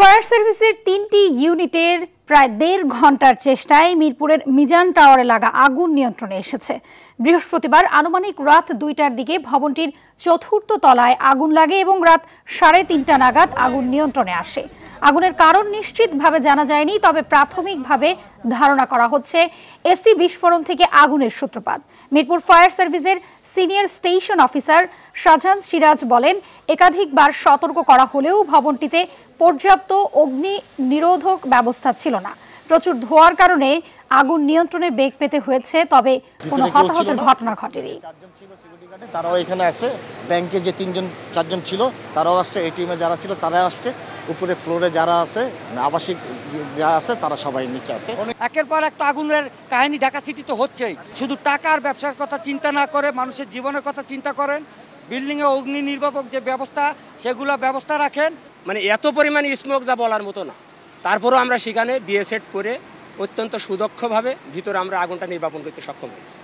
Fire সার্ভিসের ৩টি ইউনিটের প্রায় ১.৫ ঘন্টার চেষ্টায় মিরপুরের মিজান টাওয়ারে লাগা আগুন নিয়ন্ত্রণে এসেছে। বৃহস্পতিবার আনুমানিক রাত ২টার দিকে ভবনটির চতুর্থ তলায় আগুন লাগে এবং রাত ৩:৩০ নাগাদ আগুন নিয়ন্ত্রণে আসে। আগুনের কারণ নিশ্চিতভাবে জানা যায়নি, তবে প্রাথমিকভাবে ধারণা করা হচ্ছে এসি বিস্ফোরণ থেকে আগুনের সূত্রপাত। মিরপুর ফায়ার সার্ভিসের senior station officer Shahjahan Siraj বলেন, একাধিকবার সতর্ক করা হলেও ভবনটিতে পর্যাপ্ত অগ্নি নিরোধক ব্যবস্থা ছিল না। প্রচুর ধোঁয়ার কারণে আগুন নিয়ন্ত্রণে বেগ পেতে হয়েছে, তবে কোনো হতাহতের ঘটনা ঘটেনি। তারাও এখানে আছে, ব্যাংকে যে 4জন ছিল তারাও আসছে, এটিএমে যারা ছিল তারাও আসছে, উপরে ফ্লোরে যারা আছে আবাসিক যারা আছে তারা সবাই নিচে আছে। একের পর এক আগুনের কাহিনী ঢাকা সিটিতে হচ্ছেই। শুধু টাকার ব্যবসার কথা চিন্তা না করে মানুষের জীবনের কথা চিন্তা করেন, বিল্ডিংয়ে অগ্নি নির্বাপক যে ব্যবস্থা সেগুলো ব্যবস্থা রাখেন। মানে এত পরিমাণ স্মোক যা বলার মতো না, তারপরও আমরা সেখানে বিএ সেট করে অত্যন্ত সুদক্ষভাবে ভিতরে আমরা আগুনটা নির্বাপন করতে সক্ষম হয়েছি।